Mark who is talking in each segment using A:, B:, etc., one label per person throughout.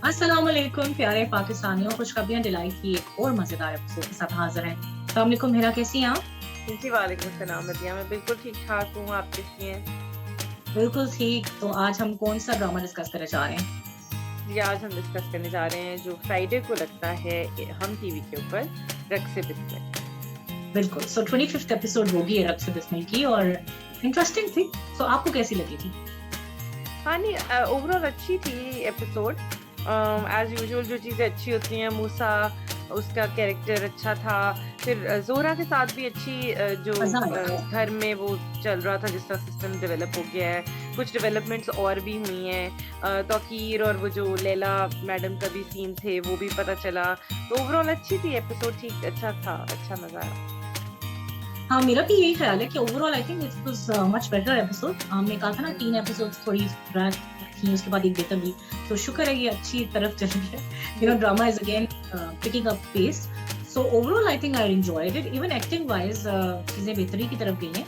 A: अस्सलाम वालेकुम प्यारे पाकिस्तानियों, खुशखबरियां डिलाइट की एक और मजेदार एपिसोड के साथ हाजिर हैं। अस्सलाम वालेकुम, मेरा कैसी हैं आप?
B: जी, वालेकुम सलाम रज़िया, मैं बिल्कुल ठीक-ठाक हूँ, आप कैसी हैं?
A: बिल्कुल ठीक। तो आज हम कौन सा ड्रामा डिस्कस करने जा रहे हैं?
B: जी, आज हम डिस्कस करने जा रहे हैं जो फ्राइडे को लगता है हम टीवी के ऊपर, रग से बिस्मिल।
A: बिल्कुल। सो 25th एपिसोड होगी रब से बिस्मिल की और इंटरेस्टिंग थी। सो आपको कैसी लगी थी?
B: हाँ, नहीं ओवरऑल अच्छी थी एपिसोड। एज़ यूजुअल जो चीज़ें अच्छी होती हैं, मूसा उसका कैरेक्टर अच्छा था, फिर ज़ोहरा के साथ भी अच्छी
A: मजा आया।
B: घर में वो चल रहा था जिस तरह सिस्टम डेवलप हो गया है, कुछ डेवलपमेंट्स और भी हुई हैं। तौकीर और वो जो लैला मैडम का भी सीन थे, वो भी पता चला। तो ओवरऑल अच्छी थी एपिसोड ठीक अच्छा था, अच्छा मज़ा आया।
A: हाँ, मेरा भी यही ख्याल है कि overall I think it was much better episode. हमने कहा था ना 3 एपिसोड्स थोड़ी ड्रैग थी, उसके बाद एक बेहतर हुई। तो शुक्र है ये अच्छी तरफ चल रही है। यू नो
B: जी।
A: Drama is again picking up pace. So overall I think I enjoyed it. Even acting wise चीजें बेहतरी की तरफ गई हैं।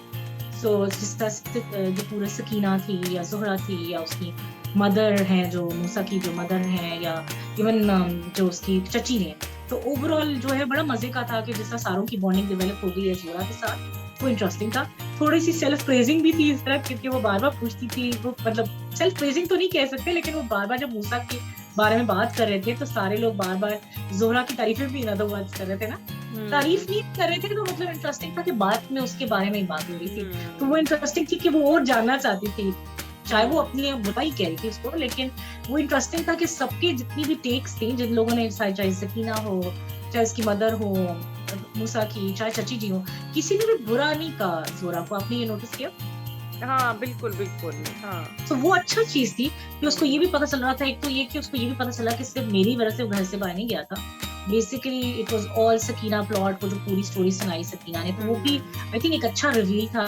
A: सो जिस तरह से जो पूरा सकीना थी या ज़ोहरा थी या उसकी मदर है जो मूसा की जो मदर है या इवन जो उसकी चची है, तो ओवरऑल जो है बड़ा मजे का था कि जिस तरह सारों की बॉन्डिंग डेवलप हो गई है ज़ोहरा के साथ, वो इंटरेस्टिंग था। थोड़ी सी सेल्फ प्रेजिंग भी थी इस तरह, क्योंकि वो बार बार पूछती थी, वो मतलब सेल्फ प्रेजिंग तो नहीं कह सकते, लेकिन वो बार बार जब मूसा के बारे में बात कर रहे थे तो सारे लोग बार बार ज़ोहरा की तारीफें भी इन अदर वर्ड्स कर रहे थे ना।
B: हुँ,
A: तारीफ नहीं कर रहे थे, तो मतलब इंटरेस्टिंग था कि बात में उसके बारे में ही बात हो रही थी। तो वो
B: हुँ,
A: इंटरेस्टिंग थी कि वो और जानना चाहती थी। चाहे वो
B: हुँ,
A: अपनी बुराई कह रही थी उसको, लेकिन वो इंटरेस्टिंग था कि सबके जितनी भी टेक्स थी, जिन लोगों ने चाहे सकीना हो, चाहे उसकी मदर हो, मूसा की, चाहे चची जी हो, किसी ने भी बुरा नहीं कहा ज़ोरा को। आपने ये नोटिस किया?
B: हाँ, बिल्कुल, बिल्कुल, हाँ।
A: तो वो अच्छा चीज़ थी कि उसको ये भी पता चल रहा था, एक तो ये कि उसको ये भी पता चला कि सिर्फ़ मेरी वज़ह से वो घर से बाहर नहीं गया था। Basically it was all Sakina plot, वो जो पूरी स्टोरी सुनाई सकीना ने, तो वो भी
B: हुँ,
A: आई थिंक एक अच्छा रिवील था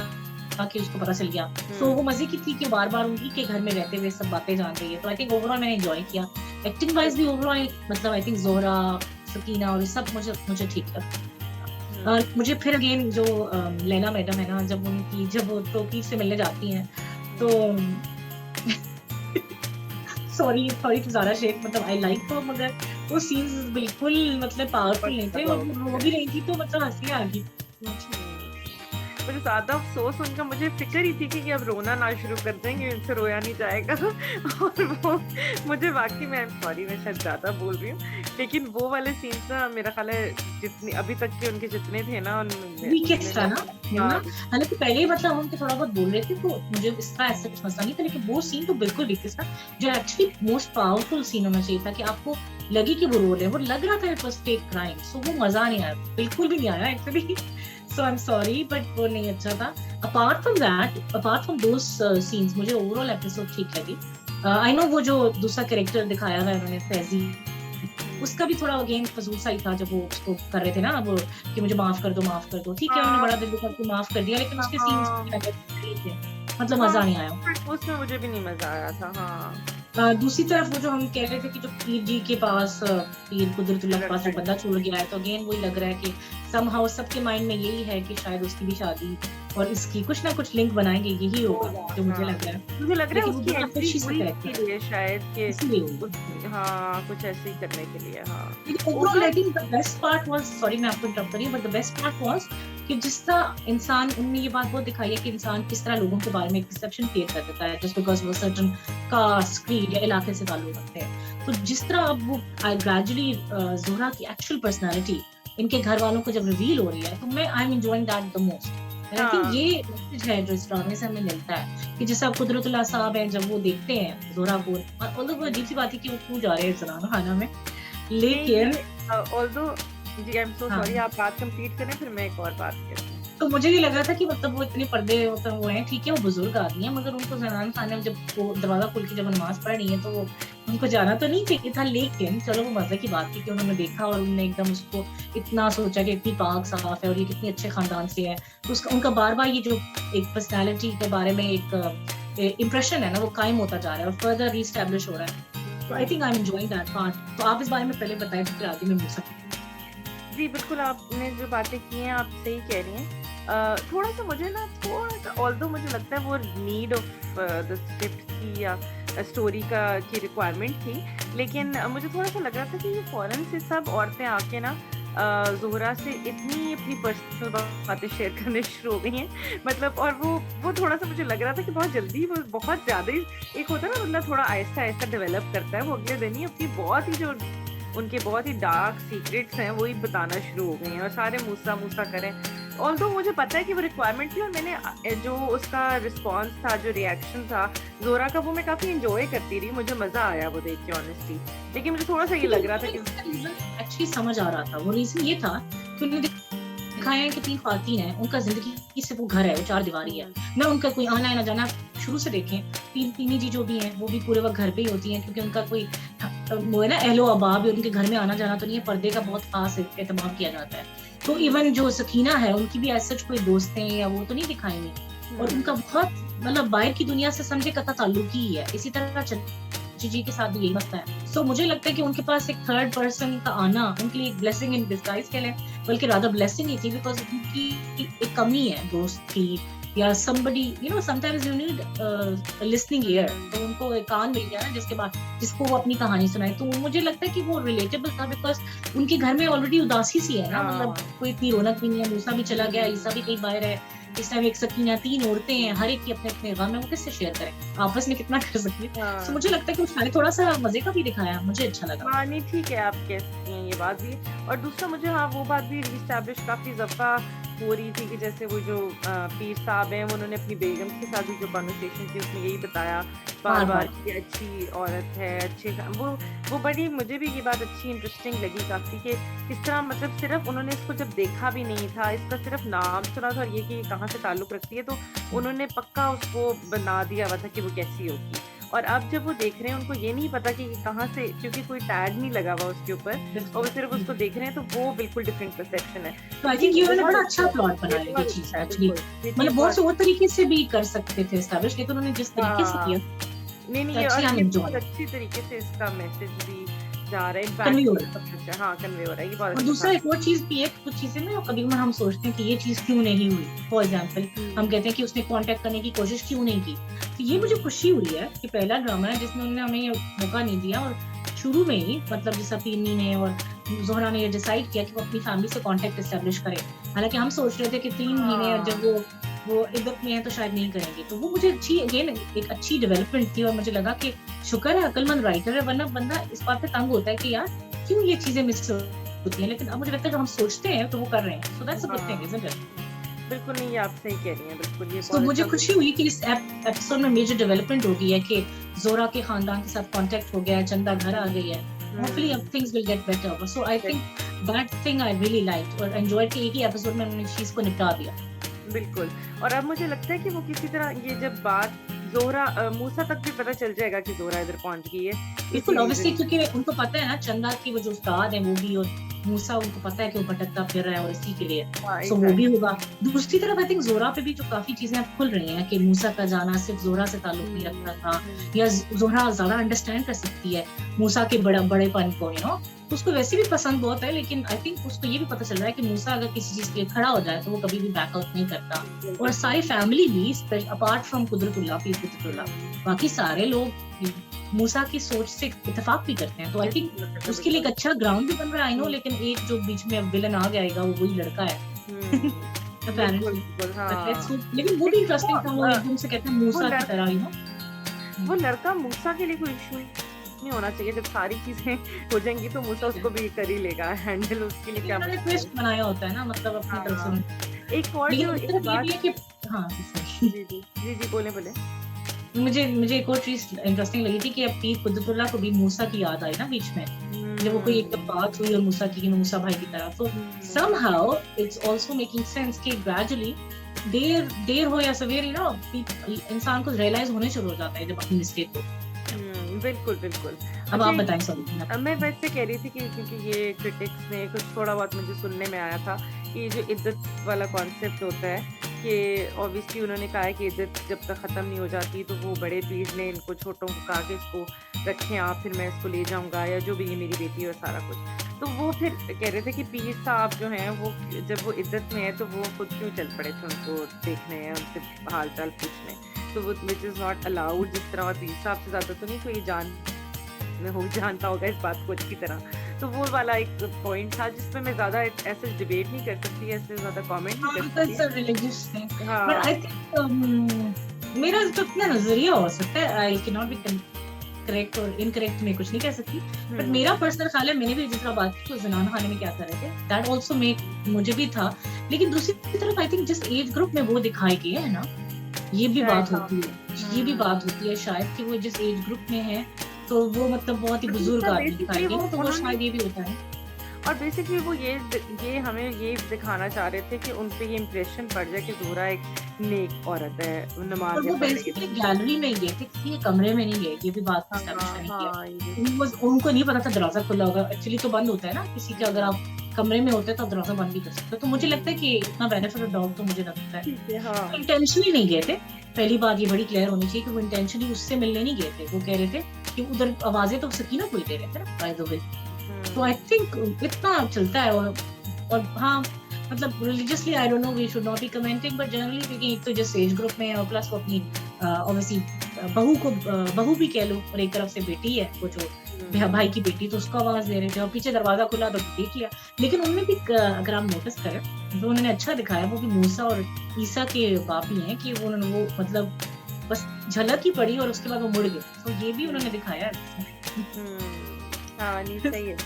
A: कि उसको पता चल गया। सो वो
B: हुँ,
A: मज़े की थी कि बार-बार उन्हीं के घर में रहते हुए सब बातें जान रही है। तो आई थिंक ओवरऑल मैंने एन्जॉय किया। एक्टिंग वाइज़ भी ओवरऑल मतलब आई थिंक ज़ोहरा, सकीना और ये सब मुझे मुझे ठीक लगा।
B: हुँ,
A: मुझे फिर अगेन जो लैला मैडम है ना, जब वो तौकीर से मिलने जाती हैं, तो
B: hmm.
A: Sorry sorry to Zara Sheikh, मतलब आई लाइक हर, मगर वो सीन्स बिल्कुल मतलब पावरफुल नहीं थे और वो रो भी रही थी, तो मतलब हँसी आ गई मुझे।
B: हुँ। मुझे ज़्यादा अफ़सोस उनका मुझे फ़िक्र ही थी कि अब रोना ना शुरू कर देंगे, उनसे रोया नहीं जाएगा और वो मुझे वाक़ई में आई एम सॉरी मैं शायद ज़्यादा बोल रही हूँ, लेकिन वो वाले सीन्स ना मेरा ख़्याल है जितनी अभी तक के उनके जितने थे ना उनमें उनमें
A: वीकेस्ट था
B: मैं
A: ना, है ना?
B: हाँ,
A: हालाँकि पहले ही मतलब हम थोड़ा बहुत बोल रहे थे, तो मुझे इसका ऐसा कुछ मसला नहीं था, लेकिन वो सीन तो बिल्कुल वीकेस्ट था, जो एक्चुअली मोस्ट पावरफुल सीन होना चाहिए था कि आपको लगे कि वो रो रहे हैं। वो लग रहा था इट वाज़ फेक क्राइम, सो वो मज़ा नहीं आया, बिल्कुल भी नहीं आया actually. So I am sorry, but वो नहीं अच्छा था। Apart from that, apart from those scenes, मुझे ओवरऑल एपिसोड ठीक लगी। आई नो वो जो दूसरा कैरेक्टर दिखाया है उन्होंने, फैज़ी,
B: हुँ।
A: उसका भी थोड़ा अगेन फ़िज़ूल सा ही था जब वो उसको कर रहे थे ना वो, कि मुझे माफ़ कर दो, माफ़ कर दो। ठीक है, उन्होंने
B: हाँ,
A: बड़ा दिल दिखा के माफ़ कर दिया, लेकिन उसके सीन्स
B: हाँ,
A: सही थे। मतलब
B: हाँ,
A: मज़ा नहीं आया।
B: उसमें मुझे भी नहीं मज़ा आया था, हाँ।
A: दूसरी तरफ वो जो हम कह रहे थे कि जो पीर जी के पास पीर कुदरतुल्लाह के पास जो
B: लड़का
A: बंदा छोड़ गया है, तो अगेन वही लग रहा है कि समहाउ सबके माइंड में यही है कि शायद उसकी भी शादी और इसकी कुछ ना कुछ लिंक बनाएँगे, यही होगा,
B: होगा,
A: जो मुझे
B: हाँ।
A: लग रहा है।
B: मुझे लग रहा है
A: लेकिन वो
B: उसकी
A: बड़ा
B: एंट्री
A: खुशी से
B: हुई
A: करेक्टर है,
B: इसीलिए शायद कि
A: इसीलिए हुई।
B: उस हाँ, कुछ ऐसे ही करने के लिए, हाँ।
A: लेकिन overall I
B: overall
A: think the best part was, sorry मैं आपको इंटरप्ट कर रही हूँ, but the best part was कि जिस तरह इंसान, उन्होंने ये बात बहुत दिखाई है कि इंसान किस तरह लोगों के बारे में एक परसेप्शन क्रिएट कर देता है, जस्ट बिकॉज़ वो सर्टेन कास्ट, क्रीड या इलाके से ताल्लुक रखते हैं। तो जिस तरह अब वो ग्रेजुअली ज़ोहरा की एक्चुअल पर्सनैलिटी इनके घर वालों को जब रिवील हो रही है, तो मैं आई am enjoying that the most. And I think
B: हाँ,
A: ये मैसेज है जो इस ड्रामे से हमें मिलता है कि जैसे अब कुदरतुल्लाह साहब हैं, जब वो देखते हैं ज़ोहरा को, और ऑल्दो वो अजीब-सी बात है कि वो क्यों जा रहे हैं ज़नाना खाना में, लेकिन
B: ये although ji, I am so
A: हाँ,
B: सॉरी आप बात कंप्लीट करें फिर मैं एक और बात करती हूँ।
A: तो मुझे ये लग रहा था कि मतलब वो इतने पर्दे मतलब वो हैं, ठीक है, वो बुज़ुर्ग आदमी है, मगर उनको ज़नाना खाने में जब वो दरवाज़ा खोल के जब वो नमाज़ पढ़ रही है, तो वो उनको जाना तो नहीं चाहिए था, लेकिन चलो वो मज़े की बात थी कि उन्होंने देखा और उन्होंने एकदम उसको इतना सोचा कि इतनी पाक-साफ़ है और ये कितने अच्छे ख़ानदान से है। तो उसका उनका बार-बार ये जो एक पर्सनैलिटी के बारे में एक इम्प्रेशन है ना, वो कायम होता जा रहा है और फर्दर रीएस्टैब्लिश हो रहा है। तो I
B: hmm.
A: Think I am enjoying that part. तो आप इस बारे में पहले बताएँ, तो फिर आगे मैं पूछ सकती हूँ।
B: जी, बिल्कुल आपने जो बातें की हैं आप सही कह रही हैं। थोड़ा-सा मुझे ना थोड़ा-सा ऑल्दो मुझे लगता है वो नीड ऑफ द स्क्रिप्ट थी या स्टोरी का की रिक्वायरमेंट थी। लेकिन मुझे थोड़ा-सा लग रहा था कि ये फ़ौरन से सब औरतें आके ना ज़ोहरा से इतनी अपनी पर्सनल बातें शेयर करने शुरू हो गई हैं। मतलब और वो थोड़ा-सा मुझे लग रहा था कि बहुत जल्दी वो बहुत ज़्यादा ही एक होता है ना बंदा थोड़ा आहिस्ता-आहिस्ता डेवलप करता है, वो अगले दिन ही अपनी बहुत ही जो उनके बहुत ही डार्क सीक्रेट्स हैं, वो ही बताना शुरू हो गए हैं और सारे मूसा-मूसा करें। ऑल्दो मुझे पता है कि वो रिक्वायरमेंट थी और मैंने जो उसका रिस्पॉन्स था, जो रिएक्शन था ज़ोरा का, वो मैं काफ़ी एन्जॉय करती रही, मुझे मज़ा आया वो देख के ऑनेस्टली। लेकिन मुझे थोड़ा-सा ये लग रहा था कि
A: एक्चुअली समझ आ रहा था। वो रीज़न ये था कि उन्होंने दिखाया है कि 3 ख़वातीन हैं, उनका ज़िंदगी सिर्फ़ वो घर है, वो 4 दीवारी है।
B: हुँ,
A: ना उनका कोई आना है, ना जाना। शुरू से देखें, 3 जी जो भी हैं, वो भी पूरे वक़्त घर पे ही होती हैं क्योंकि उनका कोई वो है ना अहलो-अबाब, उनके घर में आना-जाना तो नहीं है, पर्दे का बहुत ख़ास एहतमाम किया जाता है। तो इवन जो सकीना है, उनकी भी एज़ सच कोई दोस्तें या वो तो नहीं दिखाएँगे और
B: हुँ,
A: उनका बहुत मतलब बाहर की दुनिया से समझे कता ताल्लुक ही है। इसी तरह जी के साथ भी यही मसला है। सो मुझे लगता है कि उनके पास एक थर्ड पर्सन का आना उनके लिए एक ब्लेसिंग इन डिस्गाइज़ कह लें, बल्कि रादर ब्लेसिंग ही थी बिकॉज़ उनकी एक कमी है दोस्त की या somebody sometimes you need listening ear.
B: Hmm,
A: तो उनको एक कान मिल गया ना जिसको वो अपनी कहानी सुनाए। तो मुझे लगता है कि वो रिलेटेबल था बिकॉज़ उनके घर में ऑलरेडी उदासी सी है ना, मतलब
B: हाँ,
A: कोई इतनी रौनक भी नहीं है, मूसा भी चला गया, ईसा भी कहीं बाहर है। इस टाइम एक सकीना 3 औरतें हैं, हर एक की अपने-अपने गम है, वो किससे शेयर करें? आपस में कितना कर सकती है? सो
B: हाँ।
A: मुझे लगता है कि उसने थोड़ा-सा मज़े का भी दिखाया, मुझे अच्छा लगा।
B: हाँ, नहीं ठीक है, आप कह सकती हैं ये बात भी। और दूसरा मुझे हाँ, वो बात भी रीस्टैब्लिश काफ़ी दफ़ा हो रही थी कि जैसे वो जो पीर साहब हैं, उन्होंने अपनी बेगम के साथ भी जो कन्वर्सेशन की उसमें यही बताया बार-बार
A: बार-बार।
B: कि ये अच्छी औरत है, अच्छे वो बड़ी मुझे भी ये बात अच्छी इंटरेस्टिंग लगी काफ़ी कि किस तरह मतलब सिर्फ़ उन्होंने इसको जब देखा भी नहीं था, इसका सिर्फ़ नाम सुना था और ये कि ये कहाँ से ताल्लुक़ रखती है, तो उन्होंने पक्का उसको बना दिया हुआ था कि वो कैसी होगी। और अब जब वो देख रहे हैं उनको ये नहीं पता कि ये कहाँ से, क्योंकि कोई टैग नहीं लगा हुआ उसके ऊपर और
A: बिल्कुल।
B: वो सिर्फ़
A: हुँ।
B: उसको देख रहे हैं, तो वो बिल्कुल डिफरेंट परसेप्शन है।
A: तो
B: तो
A: आई
B: ये
A: थिंक ये उन्होंने
B: बहुत
A: बड़ा अच्छा
B: अच्छा
A: प्लॉट
B: ये
A: बनाया ये
B: बहुत
A: चीज़
B: अच्छा है,
A: एक्चुअली।
B: बिल्कुल। ये चीज़
A: मतलब बहुत
B: बहुत
A: से और तरीके से भी कर सकते थे एस्टैब्लिश, लेकिन उन्होंने जिस तरीके से
B: हाँ।
A: किया,
B: नहीं, नहीं, ये
A: एक्चुअली
B: और
A: आई एम
B: ये बहुत
A: एन्जॉयिंग,
B: अच्छी तरीके से इसका मैसेज भी जा रहा है,
A: कन्वे हो
B: इम्पैक्टफुल
A: रहा है।
B: सब कुछ है। हाँ, कन्वे हो रहा है, ये बहुत
A: और
B: अच्छा
A: दूसरा
B: था।
A: एक और चीज़ भी है, कुछ चीज़ें ना कभी-कभार हम सोचते हैं कि ये चीज़ क्यों नहीं हुई? फॉर एग्ज़ाम्पल हम
B: हुँ,
A: कहते हैं कि उसने कॉन्टैक्ट करने की कोशिश क्यों नहीं की? तो ये मुझे
B: हुँ,
A: खुशी हुई है कि पहला ड्रामा है जिसमें उन्होंने हमें ये मौका नहीं दिया और शुरू में ही मतलब जैसा तिन्नी ने और ज़ोहरा ने ये डिसाइड किया कि वो अपनी फैमिली से कॉन्टैक्ट एस्टेब्लिश करें। हालाँकि हम सोच रहे थे कि 3 महीने जब
B: हाँ।
A: वो इद्दत में है तो शायद नहीं करेंगे। तो वो मुझे अच्छी अगेन एक अच्छी डेवलपमेंट थी और मुझे लगा कि शुक्र है अक्लमंद राइटर है, वरना बंदा इस बात पे तंग होता है कि यार क्यों ये चीज़ें मिस होती हैं। लेकिन अब मुझे लगता है जो हम सोचते हैं तो वो कर रहे हैं। So that's a good thing
B: हाँ,
A: इज़न्ट इट?
B: बिल्कुल नहीं, ये आप सही कह रही हैं, बिल्कुल ये
A: तो
B: बहुत
A: मुझे
B: अच्छा
A: खुशी हुई कि इस एपिसोड में मेजर डेवलपमेंट हो गई है कि ज़ोरा के खानदान के साथ कॉन्टैक्ट हो गया है, चंदा घर आ गई है। होपफुली अब
B: hmm,
A: things will get better. So I think that thing I really liked और एन्जॉयड कि एक ही एपिसोड में उन्होंने इस चीज़ को निपटा दिया।
B: बिल्कुल। और अब मुझे लगता है कि वो किसी तरह ये जब बात ज़ोहरा मूसा तक भी पता चल जाएगा कि ज़ोहरा इधर पहुँच गई है,
A: बिल्कुल,
B: इसी
A: ऑब्वियसली
B: रीज़न से।
A: क्योंकि उनको पता है ना चंदा की वो जो उस्ताद है वो भी और मूसा उनको पता है कि वो भटकता फिर रहा है और इसी के लिए,
B: हाँ,
A: सो वो भी
B: एग्ज़ैक्टली।
A: होगा। दूसरी तरफ आई थिंक ज़ोरा पे भी जो काफ़ी चीज़ें अब खुल रही हैं कि मूसा का जाना सिर्फ़ ज़ोरा से ताल्लुक नहीं
B: हुँ,
A: रखता था
B: हुँ,
A: या ज़ोरा ज़्यादा अंडरस्टैंड कर सकती है मूसा के बड़ेपन को, तो उसको वैसे भी पसंद बहुत है, लेकिन आई थिंक उसको ये भी पता चल रहा है कि मूसा अगर किसी चीज़ के लिए खड़ा हो जाए तो वो कभी भी बैक आउट नहीं करता
B: बिल्कुल,
A: और
B: बिल्कुल।
A: सारी फैमिली भी अपार्ट फ्रॉम कुदरतुल्लाह, पीर कुदरतुल्लाह,
B: हुँ,
A: बाकी सारे लोग मूसा की सोच से इत्तेफ़ाक भी करते हैं। तो आई थिंक उसके लिए एक
B: बिल्कुल।
A: अच्छा ग्राउंड भी बन रहा है, आई नो,
B: हुँ,
A: लेकिन एक जो बीच में अब विलेन आ जाएगा वो वही लड़का है
B: हुँ। बिल्कुल,
A: अपैरेंटली।
B: बिल्कुल,
A: बट लेट्स
B: हाँ।
A: होप, लेकिन वो भी
B: लेकिन
A: इंटरेस्टिंग था, वो
B: अ,
A: एकदम से कहते हैं
B: वो
A: मूसा की
B: लड़
A: तरह,
B: वो
A: हुँ।
B: लड़का मूसा के लिए कोई इश्यू नहीं होना चाहिए, जब सारी चीज़ें हो जाएँगी तो मूसा उसको भी कर ही लेगा हैंडल, उसके लिए
A: लेकिन
B: क्या
A: उन्होंने
B: मुश्किल है।
A: ट्विस्ट बनाया होता है ना, मतलब अपनी तरफ से
B: हाँ, एक और
A: लेकिन
B: जो
A: एक
B: एक
A: तरफ ये
B: बात
A: भी है कि हाँ, सॉरी।
B: जी, जी। जी, जी, बोलें, बोलें।
A: मुझे मुझे एक और चीज़ इंटरेस्टिंग लगी थी कि अब पीर कुदरतुल्लाह को भी मूसा की याद आई ना बीच में। जब वो कोई एकदम
B: हुँ,
A: बात हुई और मूसा की कि मूसा भाई की तरह, तो
B: hmm.
A: Somehow it's also making sense कि ग्रेजुअली देर देर हो या सवेर, इंसान को रियलाइज़ होने शुरू हो जाता है जब अपनी मिस्टेक को।
B: बिल्कुल, बिल्कुल।
A: अब
B: अच्छा
A: आप
B: ये
A: बताएँ, सॉरी।
B: मैं वैसे कह रही थी कि क्योंकि ये क्रिटिक्स ने कुछ थोड़ा बहुत मुझे सुनने में आया था कि ये जो इज़्ज़त वाला कॉन्सेप्ट होता है कि ऑब्वियसली उन्होंने कहा है कि इज़्ज़त जब तक ख़त्म नहीं हो जाती तो वो बड़े पीर ने इनको छोटों को कहा कि इसको रखें आप, फिर मैं इसको ले जाऊँगा या जो भी ये मेरी बेटी है और सारा कुछ। तो वो फिर कह रहे थे कि पीर साहब जो हैं वो जब वो इज़्ज़त में है तो वो खुद क्यों चल पड़े थे उनको देखने या उनसे हाल-चाल पूछने। तो वो व्हिच इज़ नॉट अलाउड, जिस तरह और 20 साल से ज़्यादा तो नहीं कोई जानता होगा इस बात को अच्छी तरह। तो वो वाला एक पॉइंट था जिसपे मैं ज़्यादा ऐसे डिबेट नहीं कर सकती, ऐसे ज़्यादा कमेंट नहीं कर सकती।
A: It's a religious thing, but
B: हाँ।
A: आई थिंक मेरा तो अपना नजरिया हो सकता है, I can not be correct और इनकरेक्ट मैं कुछ नहीं कह सकती, बट
B: हुँ।
A: मेरा पर्सनल ख्याल है, मैंने भी जिस तरह बात की तो ज़नाना खाने में क्या कर रहे थे, दैट आल्सो मेक, मुझे भी था, लेकिन दूसरी तरफ आई थिंक जिस एज ग्रुप में वो दिखाए गए है ना, ये भी
B: शायद
A: बात
B: हाँ।
A: होती है, ये भी
B: हुँ।
A: बात होती है शायद कि वो जिस एज ग्रुप में है, तो वो मतलब बहुत ही
B: और
A: बुजुर्ग
B: दूसरा
A: आदमी दिखाए
B: बेसिकली
A: गए
B: वो
A: हैं, तो वो
B: उन्होंने
A: शायद ये भी होता है।
B: और बेसिकली वो ये हमें ये दिखाना चाह रहे थे कि उन पे ये इम्प्रेशन पड़ जाए कि ज़ोहरा एक नेक औरत है,
A: और
B: नमाज़ें
A: वो
B: पढ़ रही
A: बेसिकली
B: है।
A: गैलरी में ही गए थे, किसी के कमरे में नहीं गए, ये भी बात
B: हाँ,
A: एस्टैब्लिश करने की है।
B: हाँ, ये
A: उनको नहीं पता था दरवाजा खुला होगा, एक्चुअली तो बंद होता है ना, किसी के अगर
B: हुँ।
A: आप कमरे में होते तो आप दरवाजा बंद भी कर सकते हो, तो मुझे लगता है कि इतना बेनिफिट ऑफ डाउट तो मुझे लगता है
B: ठीक है, हाँ।
A: इंटेंशनली नहीं गए थे। पहली बात ये बड़ी क्लियर होनी चाहिए कि वो इंटेंशनली उससे मिलने नहीं गए थे, वो कह रहे थे कि उधर आवाजें तो सकीना को ही दे रहे थे ना, बाय द वे। तो आई
B: हुँ।
A: थिंक इतना चलता है, और हाँ, मतलब religiously I don't know, we should not be commenting, but generally speaking एक तो जिस एज ग्रुप में है और प्लस वो अपनी ऑब्वियसली बहू भी कह लो, और एक तरफ से बेटी है वो जो
B: हुँ।
A: भाई की बेटी, तो उसको आवाज दे रहे थे और पीछे दरवाजा खुला तो देख लिया। लेकिन उन्होंने भी अगर आप नोटिस करें तो उन्होंने अच्छा दिखाया, वो भी मूसा और ईसा के बाप ही हैं, कि वो मतलब बस झलक ही पड़ी और उसके बाद वो मुड़ गए, तो ये भी
B: हुँ।
A: उन्होंने दिखाया है इसमें।
B: हुँ। हाँ, नहीं सही है।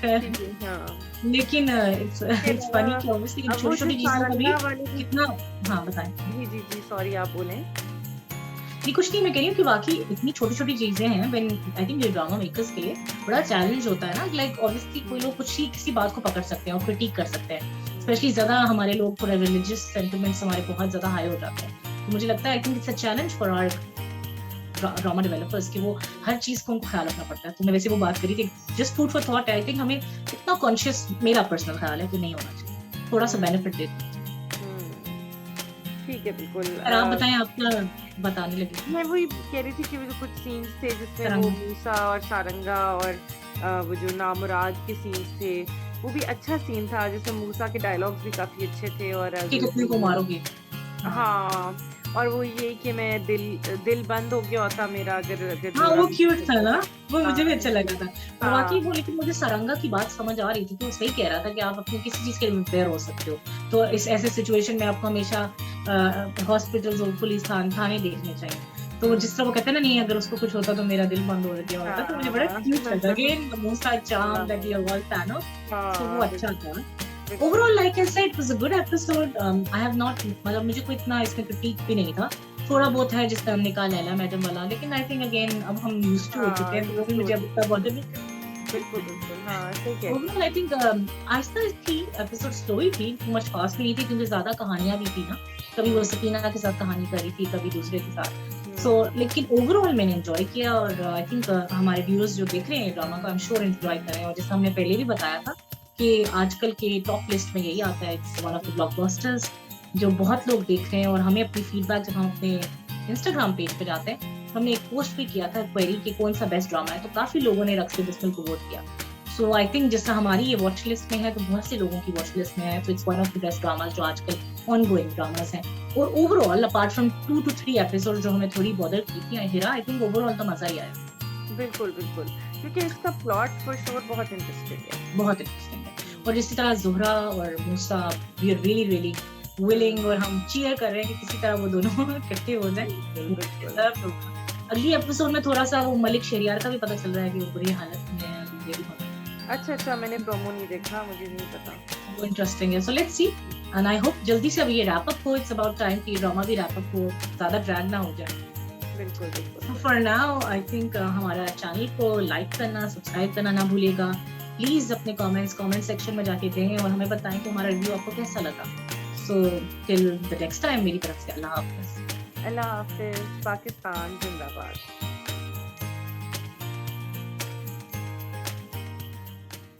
A: खैर,
B: ठीक है, हाँ।
A: लेकिन इट्स
B: इसके
A: इट्स फनी
B: अलावा
A: कि ऑब्वियसली
B: अब वो जो
A: छोटी-छोटी चीज़ों का भी
B: सारंगा वाली भी
A: कितना। हाँ, बताएँ।
B: जी, सॉरी आप बोलें।
A: नहीं, कुछ नहीं, मैं कह रही हूँ कि वाक़ई इतनी छोटी-छोटी चीज़ें हैं, व्हेन आई थिंक ये ड्रामा मेकर्स के लिए बड़ा चैलेंज होता है ना, लाइक ऑब्वियसली कोई लोग कुछ ही किसी बात को पकड़ सकते हैं और क्रिटिक कर सकते हैं।
B: हुँ।
A: स्पेशली ज़्यादा हमारे लोग थोड़ा रिलिजियस सेंटिमेंट्स हमारे बहुत ज़्यादा हाई हो जाते हैं। तो मुझे लगता है I think it's a challenge for our drama developers कि वो हर चीज़ को उनको ख्याल रखना पड़ता है। तो मैं वैसे वो बात करी थी, जस्ट फूड फॉर थॉट है, आई थिंक हमें इतना कॉन्शियस, मेरा पर्सनल ख़्याल है कि नहीं होना चाहिए। थोड़ा-सा
B: हुँ।
A: बेनिफिट देते।
B: हुँ। ठीक है, बिल्कुल
A: और आप बताएँ, आप क्या बताने लगी थी?
B: मैं वही कह रही थी कि वो जो कुछ सीन्स थे जिसमें वो
A: तरंग।
B: मूसा और सारंगा और वो जो नामुराद के सीन्स थे, वो भी अच्छा सीन था, जिसमें मूसा के डायलॉग्स भी काफ़ी अच्छे थे और
A: कि कितने को
B: जो
A: मारोगे? हाँ।
B: हाँ, और वो ये कि मैं दिल बंद हो गया होता मेरा अगर अगर
A: हाँ,
B: ज़ोरा
A: वो
B: मुझसे
A: क्यूट था
B: मिलता
A: ना?
B: तो।
A: वो मुझे भी
B: हाँ,
A: अच्छा लगा था। और वाक़ई
B: हाँ।
A: वो, लेकिन मुझे सारंगा की बात समझ आ रही थी कि वो सही कह रहा था कि आप अपनी किसी चीज़ के लिए प्रिपेयर हो सकते हो। तो इस ऐसे सिचुएशन में आपको हमेशा हॉस्पिटल्स और पुलिस थाने देखने चाहिए। तो
B: हुँ।
A: जिस तरह वो कहते हैं ना, नहीं अगर उसको कुछ होता तो मेरा दिल बंद हो गया होता, तो मुझे बड़ा
B: हाँ।
A: क्यूट लगा। Again the most charm that we have all fan of, so वो
B: हाँ,
A: अच्छा था।
B: बिल्कुल।
A: Overall like I said, it was a good episode. I have not, मतलब मुझे कोई इतना इसमें क्रिटिक भी नहीं था। थोड़ा बहुत है जिसमें हमने कहा लैला मैडम वाला, लेकिन आई थिंक अगेन अब हम यूज्ड टू हो चुके
B: हाँ,
A: हैं, तो वो भी
B: यूज़्ड टू हो
A: मुझे अब
B: चुके
A: इतना
B: हैं।
A: बॉदर नहीं करता।
B: बिल्कुल, हाँ, सही कह रही हैं।
A: ओवरऑल आई थिंक आहिस्ता थी, एपिसोड स्लो ही थी, टू मच फास्ट भी नहीं थी, क्योंकि ज़्यादा कहानियाँ भी थी ना। कभी वो सकीना के साथ कहानी करी थी, कभी दूसरे के साथ। सो
B: हुँ।
A: लेकिन ओवरऑल मैंने एन्जॉय किया, और आई थिंक हमारे व्यूअर्स जो देख रहे हैं ड्रामा को, आई एम श्योर एन्जॉय कर रहे हैं, और जैसा हमने पहले भी बताया था कि आजकल के टॉप लिस्ट में यही आता है, it's one of the blockbusters जो बहुत लोग देख रहे हैं। और हमें अपनी फीडबैक, जब हम अपने इंस्टाग्राम पेज पे जाते हैं, हमने एक पोस्ट भी किया था क्वेरी कि कौन सा बेस्ट ड्रामा है, तो काफ़ी लोगों ने रक्स बिस्मिल को वोट किया। सो आई थिंक जैसा हमारी ये वॉच लिस्ट में है, तो बहुत से लोगों की वॉच लिस्ट में है, तो it's one of the best dramas जो आजकल ऑनगोइंग ड्रामास हैं। और overall apart from 2 to 3 episode जो हमें थोड़ी बॉदर की थी हिरा, आई थिंक ओवरऑल तो मज़ा ही आया।
B: बिल्कुल, क्योंकि इसका प्लॉट फॉर श्योर बहुत इंटरेस्टिंग है।
A: बहुत इंटरेस्टिंग है। और इसी तरह ज़ोहरा और Musa, we are really really willing, और हम चीयर कर रहे हैं कि किसी तरह वो दोनों इकट्ठे हो जाएँ।
B: बिल्कुल।
A: अगली एपिसोड में थोड़ा-सा वो मलिक शहरियार का भी पता चल रहा है कि वो बुरी हालत में है, ये भी बहुत
B: अच्छा, मैंने प्रोमो नहीं देखा, मुझे नहीं पता।
A: वो इंटरेस्टिंग है। So let's see, and I hope जल्दी से अब ये रैप अप हो, इट्स अबाउट टाइम कि ड्रामा भी रैप अप हो, ज़्यादा ड्रैग ना हो जाए।
B: बिल्कुल।
A: फॉर नाउ आई थिंक हमारा चैनल को लाइक करना, सब्सक्राइब करना ना भूलिएगा। प्लीज़ अपने कमेंट सेक्शन में जाके दें और हमें बताएँ कि हमारा रिव्यू आपको कैसा लगा। So till the next time, मेरी तरफ से अल्लाह हाफ़िज़।
B: अल्लाह हाफ़िज़, पाकिस्तान ज़िंदाबाद।